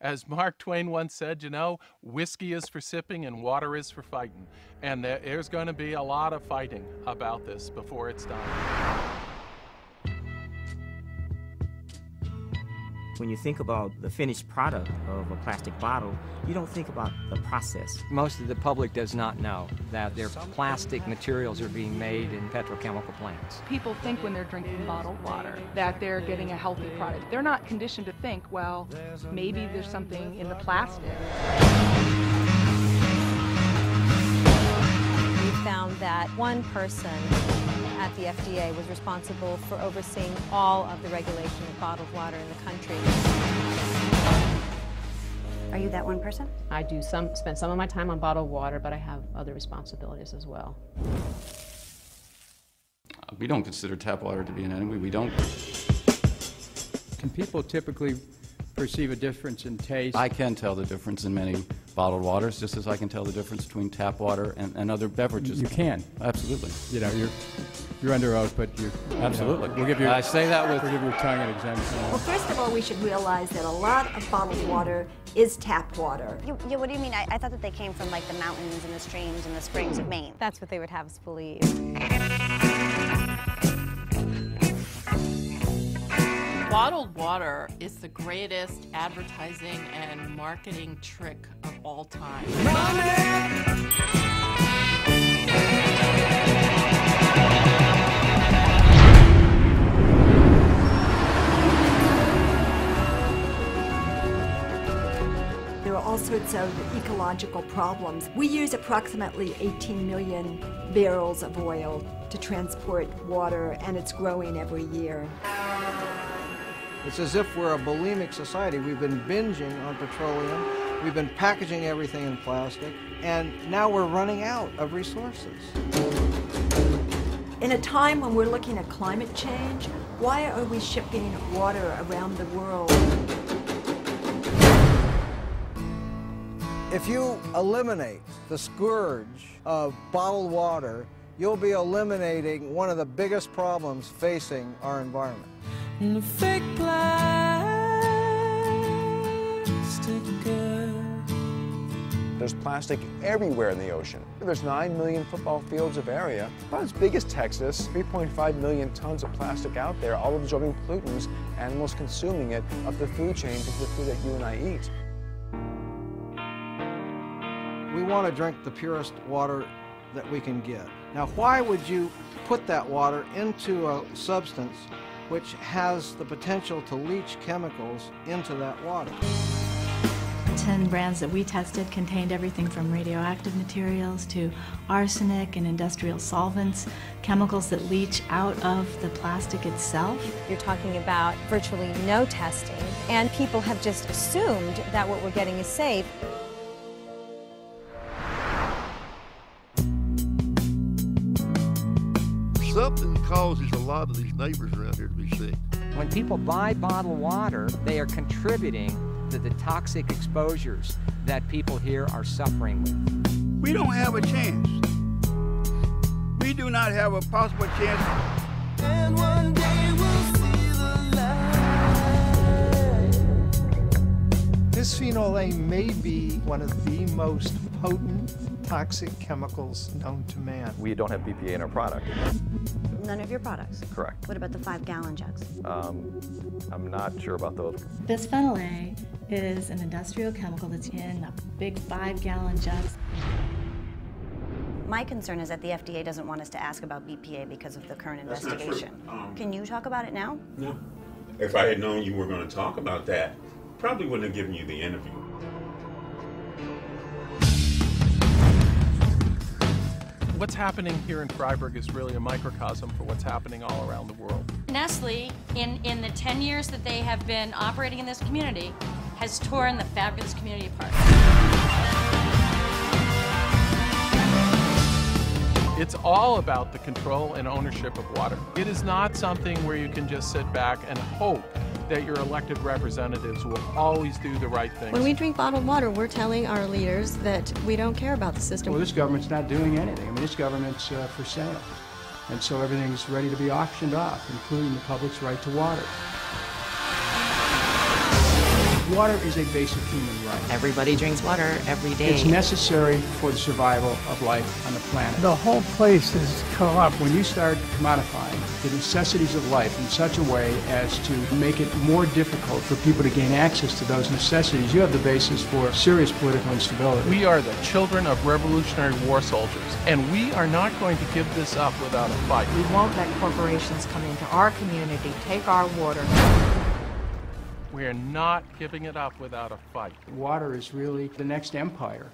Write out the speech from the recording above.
As Mark Twain once said, you know, whiskey is for sipping and water is for fighting. And there's going to be a lot of fighting about this before it's done. When you think about the finished product of a plastic bottle, you don't think about the process. Most of the public does not know that their plastic materials are being made in petrochemical plants. People think when they're drinking bottled water that they're getting a healthy product. They're not conditioned to think, well, maybe there's something in the plastic. We found that one person at the FDA was responsible for overseeing all of the regulation of bottled water in the country. Are you that one person? I do spend some of my time on bottled water, but I have other responsibilities as well. We don't consider tap water to be an enemy. We don't. Can people typically perceive a difference in taste? I can tell the difference in many bottled waters, just as I can tell the difference between tap water and other beverages. You can. Absolutely. You know, you're under oath, but you absolutely. We'll give you. I say that with. We'll give your tongue an exemption. Well, first of all, we should realize that a lot of bottled water is tap water. Yeah, what do you mean? I thought that they came from like the mountains and the streams and the springs of Maine. That's what they would have us believe. Bottled water is the greatest advertising and marketing trick of all time. There are all sorts of ecological problems. We use approximately 18 million barrels of oil to transport water, and it's growing every year. It's as if we're a bulimic society. We've been binging on petroleum, we've been packaging everything in plastic, and now we're running out of resources. In a time when we're looking at climate change, why are we shipping water around the world? If you eliminate the scourge of bottled water, you'll be eliminating one of the biggest problems facing our environment. And the fake plastic girl. There's plastic everywhere in the ocean. There's 9 million football fields of area, about as big as Texas, 3.5 million tons of plastic out there, all absorbing pollutants, animals consuming it, up the food chain to the food that you and I eat. We want to drink the purest water that we can get. Now, why would you put that water into a substance which has the potential to leach chemicals into that water? 10 brands that we tested contained everything from radioactive materials to arsenic and industrial solvents, chemicals that leach out of the plastic itself. You're talking about virtually no testing, and people have just assumed that what we're getting is safe. Something causes a lot of these neighbors around here to be sick. When people buy bottled water, they are contributing to the toxic exposures that people here are suffering with. We don't have a chance. We do not have a possible chance. And one day we'll see the light. Bisphenol A may be one of the most potent toxic chemicals known to man. We don't have BPA in our product. None of your products? Correct. What about the 5-gallon jugs? I'm not sure about those. Bisphenol A is an industrial chemical that's in big 5-gallon jugs. My concern is that the FDA doesn't want us to ask about BPA because of the current investigation. Can you talk about it now? No. If I had known you were going to talk about that, probably wouldn't have given you the interview. What's happening here in Freiburg is really a microcosm for what's happening all around the world. Nestle, in the 10 years that they have been operating in this community, has torn the fabulous community apart. It's all about the control and ownership of water. It is not something where you can just sit back and hope that your elected representatives will always do the right thing. When we drink bottled water, we're telling our leaders that we don't care about the system. Well, this government's not doing anything. I mean, this government's for sale. And so everything's ready to be auctioned off, including the public's right to water. Water is a basic human right. Everybody drinks water every day. It's necessary for the survival of life on the planet. The whole place is corrupt. When you start commodifying the necessities of life in such a way as to make it more difficult for people to gain access to those necessities, you have the basis for serious political instability. We are the children of Revolutionary War soldiers, and we are not going to give this up without a fight. We won't let corporations come into our community, take our water. We are not giving it up without a fight. Water is really the next empire.